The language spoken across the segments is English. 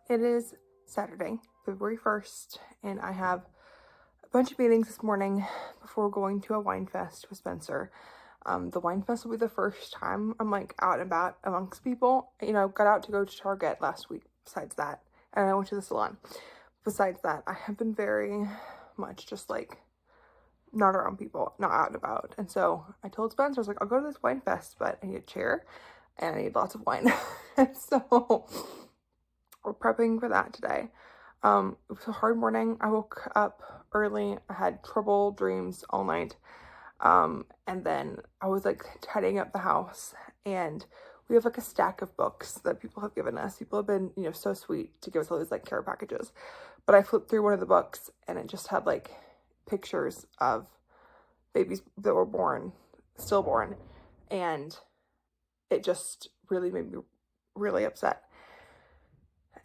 It is Saturday, February 1st, and I have a bunch of meetings this morning before going to a wine fest with Spencer. The wine fest will be the first time I'm like out and about amongst people. Got out to go to Target last week besides that, and I went to the salon. Besides that, I have been very much just like not around people, not out and about. And so I told Spencer, I was like, I'll go to this wine fest, but I need a chair and I need lots of wine. And so we're prepping for that today. It was a hard morning. I woke up early. I had trouble dreams all night. And then I was like tidying up the house, and we have like a stack of books that people have given us. People have been, so sweet to give us all these like care packages. But I flipped through one of the books and it just had like pictures of babies that were born, stillborn. And it just really made me really upset.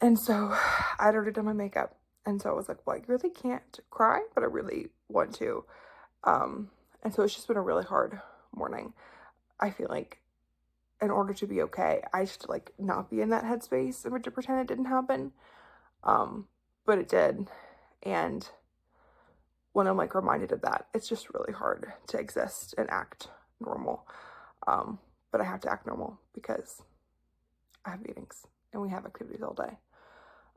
And so I'd already done my makeup. And so I was like, well, I really can't cry, but I really want to. And so it's just been a really hard morning. I feel like in order to be okay, I just like not be in that headspace and to pretend it didn't happen. But it did. And when I'm like reminded of that, it's just really hard to exist and act normal. But I have to act normal because I have meetings and we have activities all day.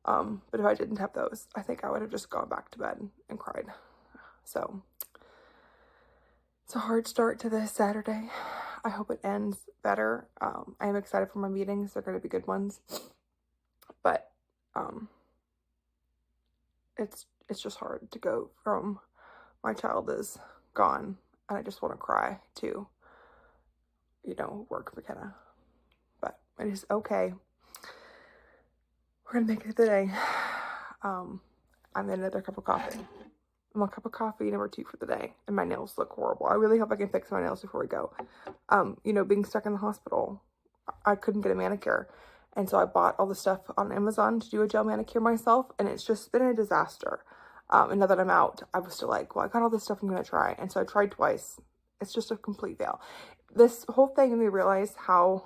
But if I didn't have those, I think I would have just gone back to bed and cried. So it's a hard start to this Saturday. I hope it ends better. I am excited for my meetings. They're going to be good ones. But it's just hard to go from my child is gone and I just want to cry to, work McKenna. But it is okay. We're going to make it today. I'm in another cup of coffee. I'm a cup of coffee, number 2 for the day. And my nails look horrible. I really hope I can fix my nails before we go. Being stuck in the hospital, I couldn't get a manicure. And so I bought all the stuff on Amazon to do a gel manicure myself. And it's just been a disaster. And now that I'm out, I was still like, well, I got all this stuff I'm going to try. And so I tried twice. It's just a complete fail. This whole thing made me realize how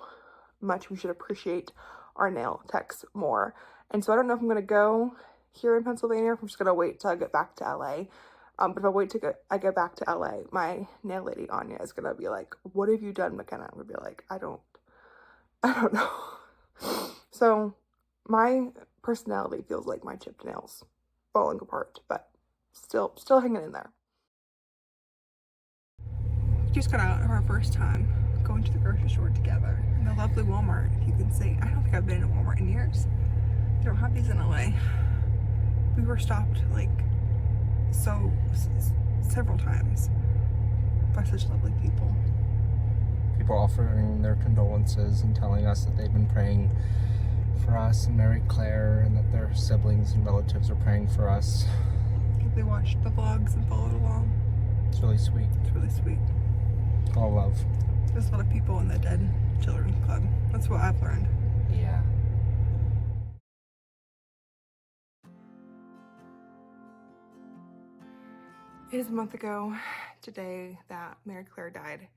much we should appreciate our nail techs more. And so I don't know if I'm going to go here in Pennsylvania, if I'm just going to wait till I get back to LA. But if I wait till I get back to LA, my nail lady, Anya, is going to be like, what have you done, McKenna? I'm going to be like, I don't know. So my personality feels like my chipped nails falling apart, but still hanging in there. We just got out of our first time going to the grocery store together in the lovely Walmart. If you can see, I don't think I've been in a Walmart in years. They don't have these in LA. We were stopped like several times by such lovely people. People offering their condolences and telling us that they've been praying for us and Mary Claire, and that their siblings and relatives are praying for us. They watched the vlogs and followed along. It's really sweet. It's really sweet. All love. There's a lot of people in the Dead Children's Club. That's what I've learned. Yeah. It is a month ago today that Mary Claire died.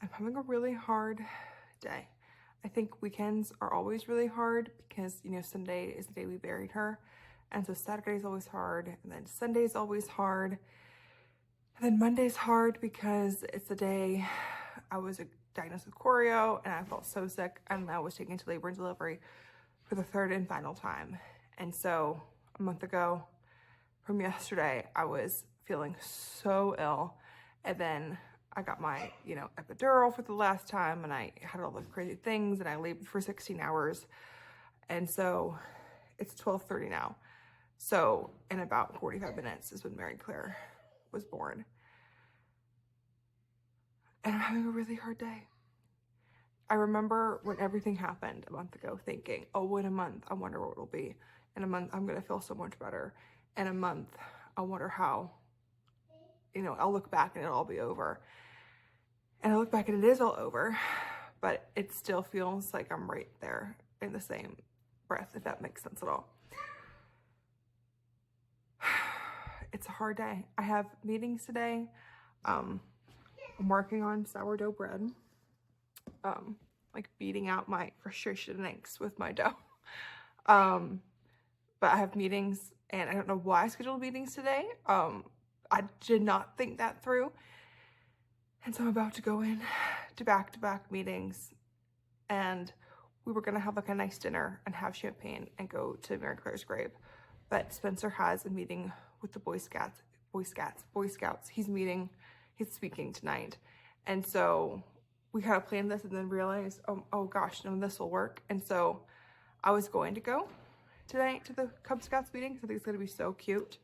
I'm having a really hard day. I think weekends are always really hard because, Sunday is the day we buried her. And so Saturday is always hard. And then Sunday is always hard. And then Monday's hard because it's the day I was diagnosed with choreo and I felt so sick. And I was taken to labor and delivery for the 3rd and final time. And so a month ago from yesterday, I was feeling so ill. And then I got my, epidural for the last time, and I had all the crazy things, and I labored for 16 hours. And so it's 12:30 now. So in about 45 minutes is when Mary Claire was born. And I'm having a really hard day. I remember when everything happened a month ago thinking, oh, in a month, I wonder what it'll be. In a month, I'm going to feel so much better. In a month, I wonder how, I'll look back and it'll all be over. And I look back and it is all over, but it still feels like I'm right there in the same breath, if that makes sense at all. It's a hard day. I have meetings today. I'm working on sourdough bread. Like beating out my frustration and angst with my dough. but I have meetings, and I don't know why I scheduled meetings today. I did not think that through. And so I'm about to go in to back-to-back meetings, and we were gonna have like a nice dinner and have champagne and go to Mary Claire's grave. But Spencer has a meeting with the Boy Scouts. He's speaking tonight. And so we kind of planned this and then realized, oh gosh, no, this will work. And so I was going to go tonight to the Cub Scouts meeting because I think it's gonna be so cute.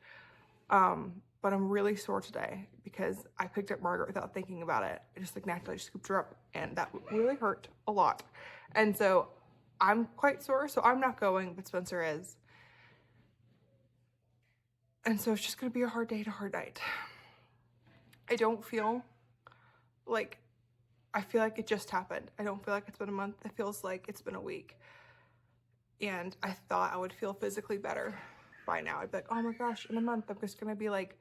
But I'm really sore today because I picked up Margaret without thinking about it. I just like naturally scooped her up, and that really hurt a lot. And so I'm quite sore, so I'm not going, but Spencer is. And so it's just gonna be a hard day to hard night. I don't feel like, I feel like it just happened. I don't feel like it's been a month. It feels like it's been a week. And I thought I would feel physically better by now. I'd be like, oh my gosh, in a month, I'm just gonna be like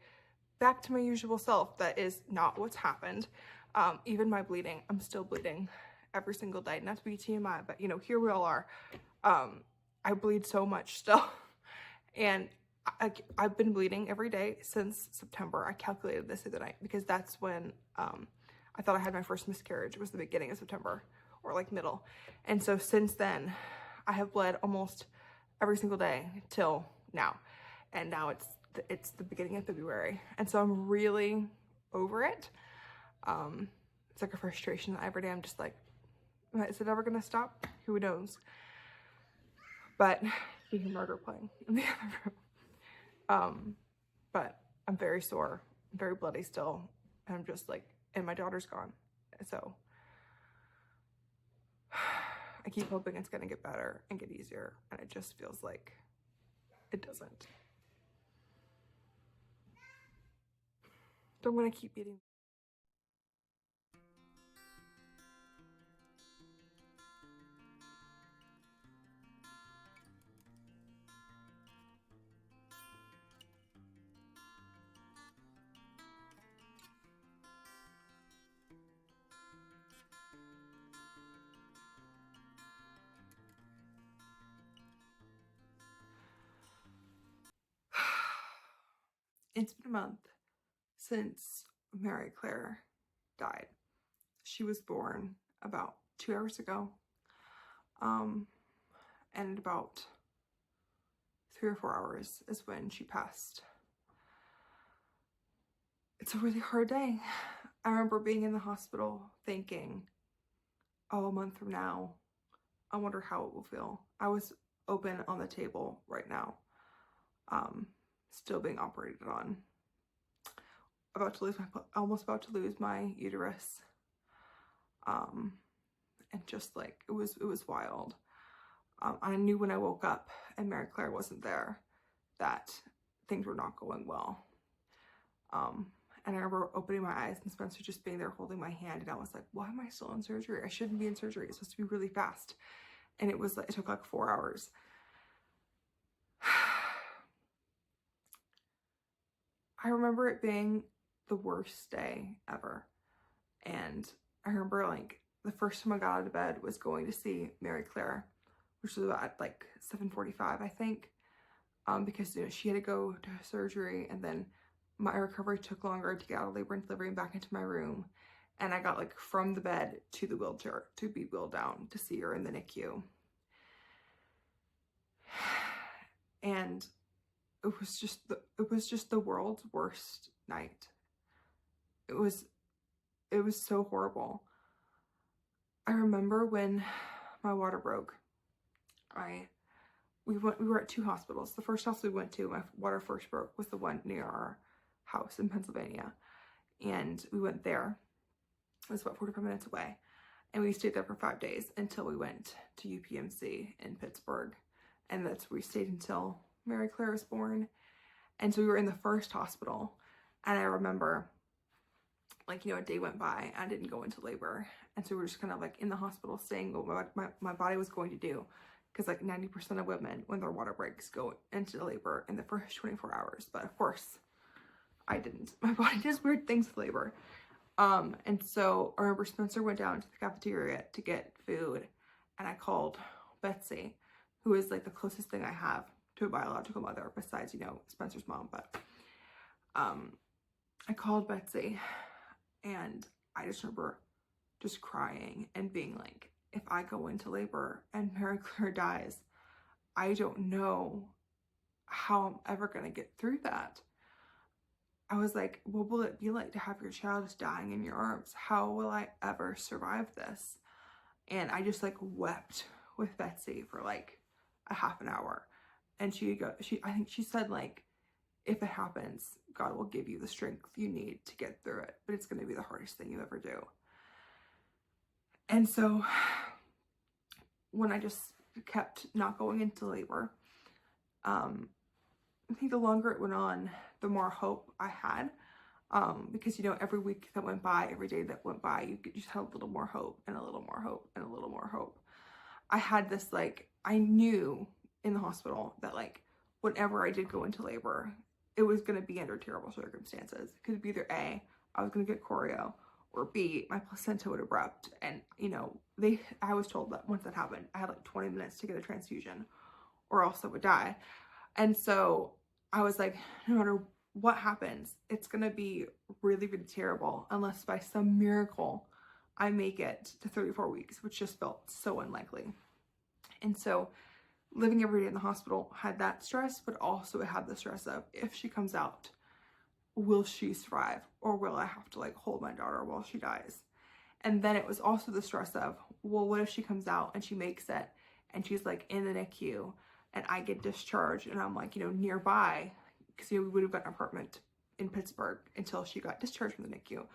back to my usual self. That is not what's happened. Even my bleeding, I'm still bleeding every single day. Not to be TMI, but you know, here we all are. I bleed so much still. And I've been bleeding every day since September. I calculated this the other night because that's when I thought I had my first miscarriage. It was the beginning of September, or like middle. And so since then, I have bled almost every single day till now. And now it's the beginning of February. And so I'm really over it. It's like a frustration that every day I'm just like, is it ever gonna stop? Who knows? But we hear Margaret playing in the other room. But I'm very sore, very bloody still. And I'm just like, and my daughter's gone. So I keep hoping it's gonna get better and get easier. And it just feels like it doesn't. So I'm gonna keep eating. It's been a month since Mary Claire died. She was born about 2 hours ago. And about 3 or 4 hours is when she passed. It's a really hard day. I remember being in the hospital thinking, oh, a month from now, I wonder how it will feel. I was open on the table right now, still being operated on. Almost about to lose my uterus. And just like, it was wild. I knew when I woke up and Mary Claire wasn't there that things were not going well. And I remember opening my eyes and Spencer just being there holding my hand, and I was like, why am I still in surgery? I shouldn't be in surgery. It's supposed to be really fast. And it took like 4 hours. I remember it being the worst day ever. And I remember like the first time I got out of bed was going to see Mary Claire, which was about like 7:45, I think. Because you know, she had to go to surgery, and then my recovery took longer to get out of labor and delivery and back into my room. And I got like from the bed to the wheelchair to be wheeled down to see her in the NICU. And it was just the world's worst night. It was so horrible. I remember when my water broke. We were at 2 hospitals. The first hospital we went to, my water first broke, was the one near our house in Pennsylvania. And we went there. It was about 45 minutes away. And we stayed there for 5 days until we went to UPMC in Pittsburgh. And that's where we stayed until Mary Claire was born. And so we were in the first hospital. And I remember, like, you know, a day went by and I didn't go into labor. And so we were just kind of like in the hospital saying what my body was going to do. Because like 90% of women, when their water breaks, go into labor in the first 24 hours. But of course, I didn't. My body does weird things with labor. And so I remember Spencer went down to the cafeteria to get food. And I called Betsy, who is like the closest thing I have to a biological mother besides, you know, Spencer's mom. But I called Betsy, and I just remember just crying and being like, if I go into labor and Mary Claire dies, I don't know how I'm ever going to get through that. I was like, what will it be like to have your child just dying in your arms? How will I ever survive this? And I just like wept with Betsy for like a half an hour. And I think she said, like, if it happens, God will give you the strength you need to get through it, but it's going to be the hardest thing you ever do. And so when I just kept not going into labor, I think the longer it went on, the more hope I had. Because, you know, every week that went by, every day that went by, you just had a little more hope and a little more hope and a little more hope. I had this, like, I knew in the hospital that, like, whenever I did go into labor, it was going to be under terrible circumstances. It could be either A, I was going to get choreo, or B, my placenta would erupt. And, you know, I was told that once that happened, I had like 20 minutes to get a transfusion or else I would die. And so I was like, no matter what happens, it's going to be really, really terrible unless by some miracle I make it to 34 weeks, which just felt so unlikely. And so living every day in the hospital had that stress, but also it had the stress of, if she comes out, will she survive, or will I have to like hold my daughter while she dies? And then it was also the stress of, well, what if she comes out and she makes it and she's like in the NICU and I get discharged and I'm like, you know, nearby, because, you know, we would have gotten an apartment in Pittsburgh until she got discharged from the NICU.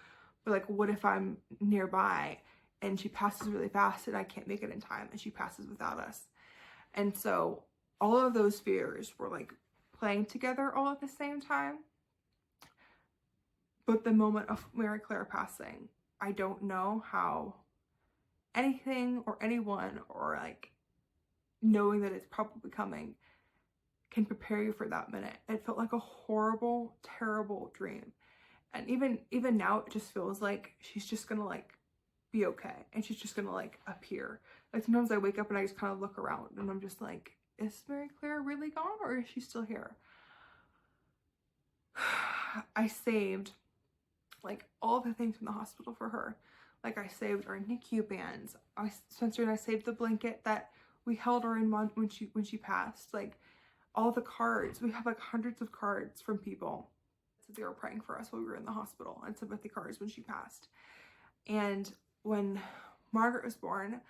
But like, what if I'm nearby and she passes really fast and I can't make it in time and she passes without us? And so all of those fears were like playing together all at the same time. But the moment of Mary Claire passing, I don't know how anything or anyone, or like knowing that it's probably coming, can prepare you for that minute. It felt like a horrible, terrible dream. And even now, it just feels like she's just gonna like be okay, and she's just gonna like appear. Like sometimes I wake up and I just kind of look around and I'm just like, is Mary Claire really gone, or is she still here? I saved like all the things from the hospital for her. Like I saved our NICU bands. Spencer and I saved the blanket that we held her in when she passed. Like all the cards. We have like hundreds of cards from people. So they were praying for us while we were in the hospital, and sympathy cards when she passed. And when Margaret was born,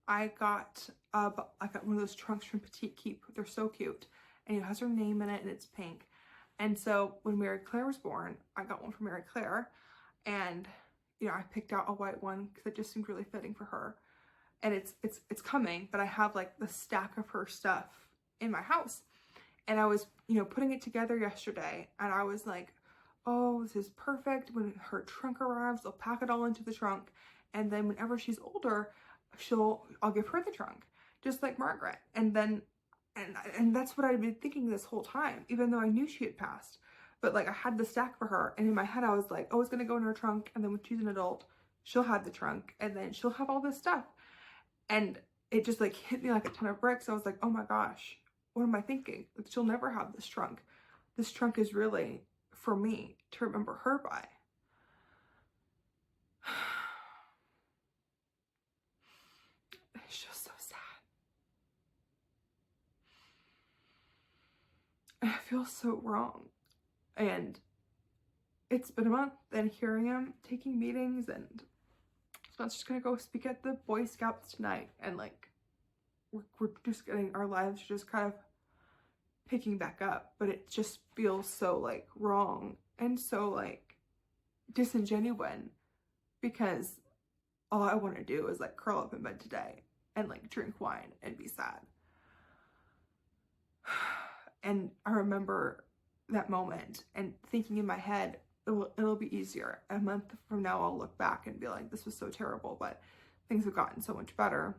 I got one of those trunks from Petite Keep. They're so cute, and it has her name in it, and it's pink. And so when Mary Claire was born, I got one for Mary Claire, and you know, I picked out a white one because it just seemed really fitting for her. And it's coming, but I have like the stack of her stuff in my house, and I was, you know, putting it together yesterday, and I was like, oh, this is perfect. When her trunk arrives, I'll pack it all into the trunk, and then whenever she's older, I'll give her the trunk, just like Margaret. And then and that's what I'd been thinking this whole time, even though I knew she had passed. But like I had the stack for her, and in my head I was like, oh, it's gonna go in her trunk, and then when she's an adult, she'll have the trunk, and then she'll have all this stuff. And it just like hit me like a ton of bricks. I was like, oh my gosh, what am I thinking? Like, she'll never have this trunk. This trunk is really for me to remember her by. It's just so sad. I feel so wrong. And it's been a month, and here I am taking meetings, and Spencer's gonna go speak at the Boy Scouts tonight, and like we're just getting our lives just kind of picking back up, but it just feels so like wrong and so like disingenuous, because all I want to do is like curl up in bed today and like drink wine and be sad. And I remember that moment and thinking in my head, it'll be easier. A month from now, I'll look back and be like, this was so terrible, but things have gotten so much better.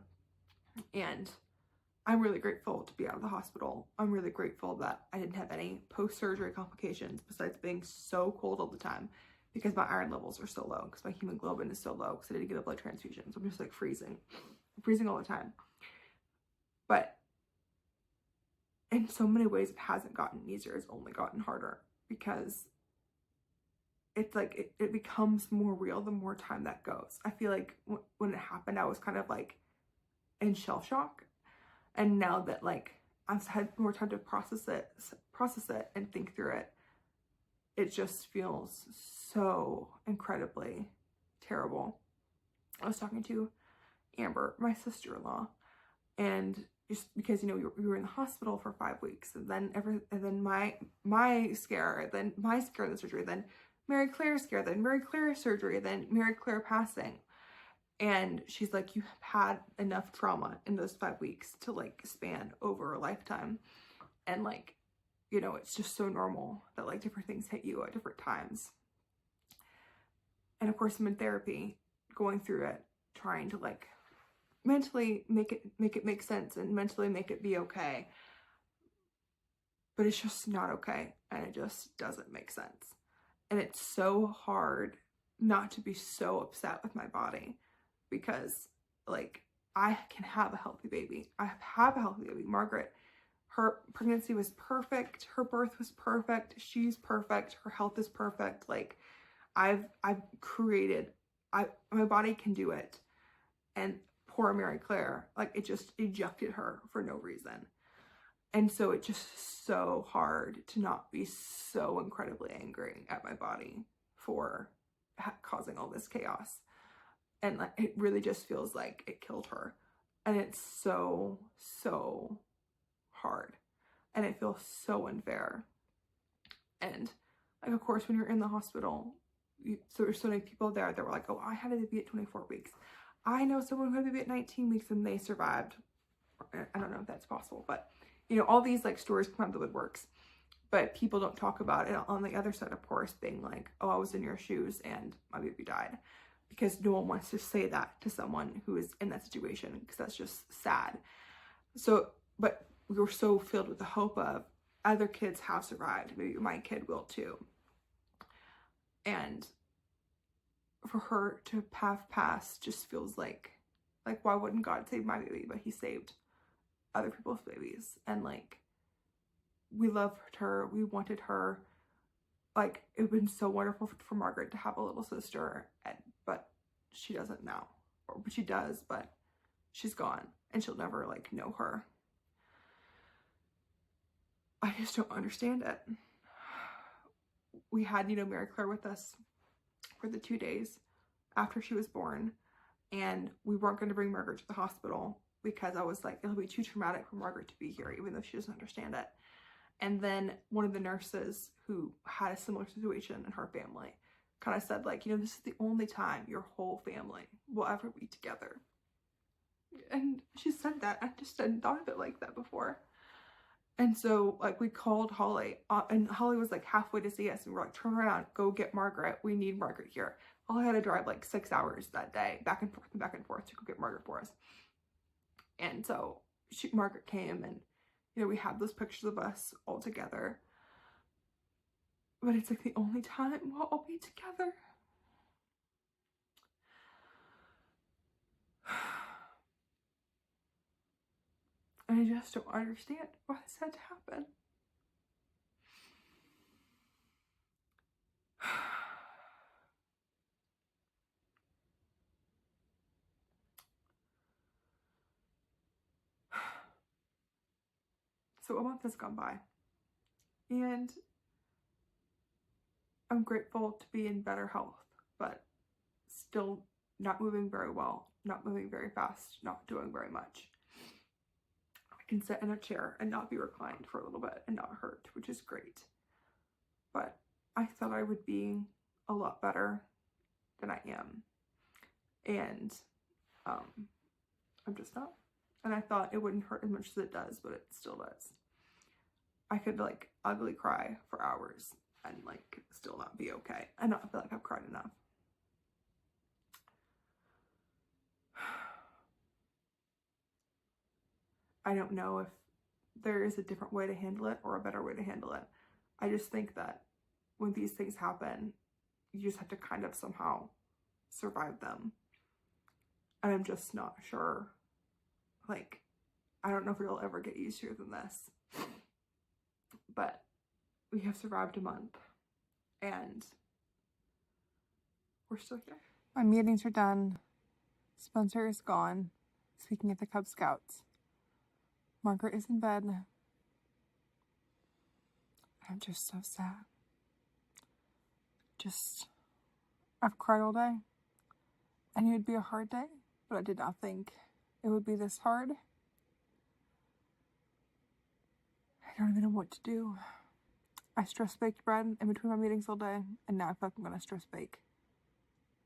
And I'm really grateful to be out of the hospital. I'm really grateful that I didn't have any post-surgery complications besides being so cold all the time, because my iron levels are so low, because my hemoglobin is so low, because I didn't get a blood transfusion. So I'm just like freezing all the time. But in so many ways it hasn't gotten easier, it's only gotten harder, because it's like it becomes more real the more time that goes. I feel like when it happened, I was kind of like in shell shock, and now that like I've had more time to process it and think through it, it just feels so incredibly terrible. I was talking to Amber, my sister-in-law, and just because, you know, we were in the hospital for 5 weeks, and then my scare, then my scare of the surgery, then Mary Claire's scare, then Mary Claire's surgery, then Mary Claire passing. And she's like, you have had enough trauma in those 5 weeks to like span over a lifetime. And like, you know, it's just so normal that like different things hit you at different times. And of course I'm in therapy, going through it, trying to like mentally make it make sense and mentally make it be okay. But it's just not okay, and it just doesn't make sense. And it's so hard not to be so upset with my body, because like I can have a healthy baby. I have a healthy baby. Margaret, her pregnancy was perfect. Her birth was perfect. She's perfect. Her health is perfect. Like I've created, my body can do it. And poor Mary Claire, like it just ejected her for no reason. And so it's just so hard to not be so incredibly angry at my body for causing all this chaos. And like, it really just feels like it killed her. And it's so, so hard. And it feels so unfair. And like, of course, when you're in the hospital, so there's so many people there that were like, oh, I had a baby at 24 weeks. I know someone who had a baby at 19 weeks and they survived. I don't know if that's possible, but you know, all these like stories come out of the woodworks, but people don't talk about it on the other side, of course, being like, oh, I was in your shoes and my baby died, because no one wants to say that to someone who is in that situation, because that's just sad. So, but we were so filled with the hope of other kids have survived. Maybe my kid will too. And for her to have passed just feels like why wouldn't God save my baby? But he saved other people's babies. And like, we loved her, we wanted her. Like, it would have been so wonderful for Margaret to have a little sister, but she doesn't now. Or she does, but she's gone, and she'll never like know her. I just don't understand it. We had, you know, Mary Claire with us for the 2 days after she was born, and we weren't going to bring Margaret to the hospital because I was like, it'll be too traumatic for Margaret to be here, even though she doesn't understand it. And then one of the nurses who had a similar situation in her family kind of said, like, you know, this is the only time your whole family will ever be together. And she said that. I just hadn't thought of it like that before. And so, like, we called Holly, and Holly was like halfway to see us, and we're like, turn around, go get Margaret. We need Margaret here. Holly had to drive like 6 hours that day, back and forth to go get Margaret for us. And so Margaret came, and you know, we have those pictures of us all together. But it's like the only time we'll all be together. And I just don't understand why this had to happen. So a month has gone by, and I'm grateful to be in better health, but still not moving very well, not moving very fast, not doing very much. I can sit in a chair and not be reclined for a little bit and not hurt, which is great. But I thought I would be a lot better than I am. And I'm just not. And I thought it wouldn't hurt as much as it does, but it still does. I could like ugly cry for hours and like still not be okay and not feel like I've cried enough. I don't know if there is a different way to handle it or a better way to handle it. I just think that when these things happen, you just have to kind of somehow survive them. And I'm just not sure. Like, I don't know if it'll ever get easier than this. but we have survived a month and we're still here. My meetings are done. Spencer is gone, speaking at the Cub Scouts. Margaret is in bed. I'm just so sad. I've cried all day. I knew it'd be a hard day, but I did not think it would be this hard. I don't even know what to do. I stress baked bread in between my meetings all day, and now I feel like I'm gonna stress bake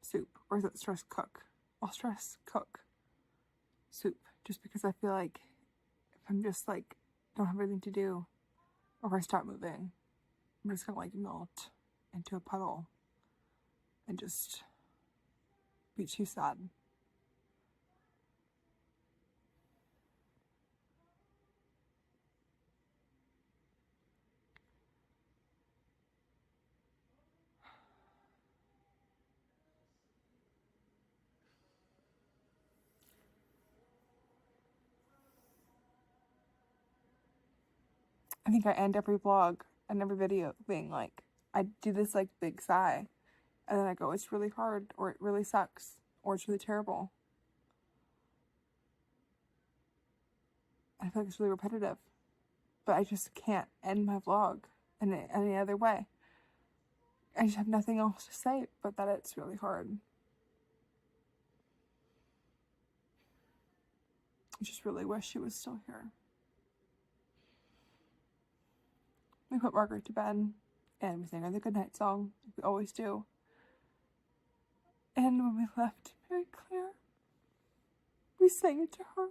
soup. Or is it stress cook? I'll stress cook soup, just because I feel like if I'm just like, don't have anything to do, or if I start moving, I'm just gonna like melt into a puddle and just be too sad. I think I end every vlog and every video being like, I do this like big sigh, and then I go, it's really hard, or it really sucks, or it's really terrible. I feel like it's really repetitive, but I just can't end my vlog in any other way. I just have nothing else to say but that it's really hard. I just really wish she was still here. We put Margaret to bed, and we sang her the goodnight song, like we always do. And when we left Mary Claire, we sang it to her.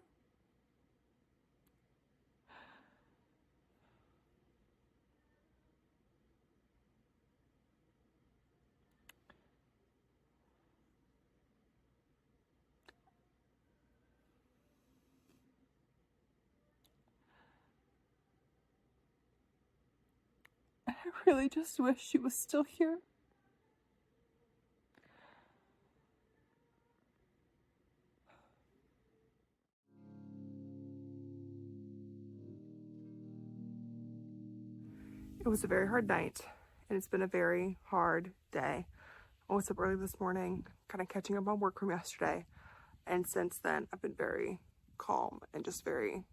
And I really just wish she was still here. It was a very hard night, and it's been a very hard day. I was up early this morning, kind of catching up on work from yesterday, and since then I've been very calm and just very,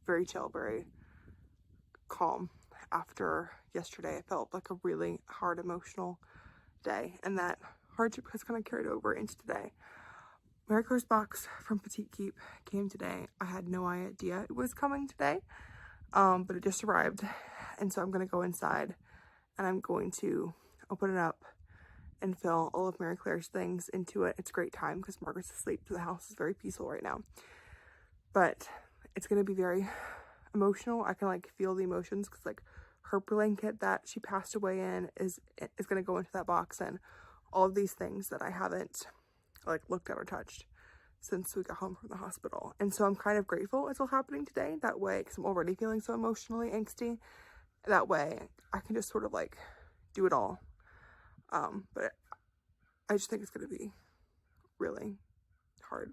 very chill, very calm. After yesterday, I felt like a really hard emotional day, and that hardship has kind of carried over into today. Mary Claire's box from Petite Keep came today. I had no idea it was coming today, but it just arrived. And so I'm going to go inside and I'm going to open it up and fill all of Mary Claire's things into it. It's a great time because Margaret's asleep, so the house is very peaceful right now. But it's going to be very emotional. I can like feel the emotions because like her blanket that she passed away in is going to go into that box, and all of these things that I haven't like looked at or touched since we got home from the hospital. And so I'm kind of grateful it's all happening today that way, because I'm already feeling so emotionally angsty. That way I can just sort of like do it all. But I just think it's going to be really hard.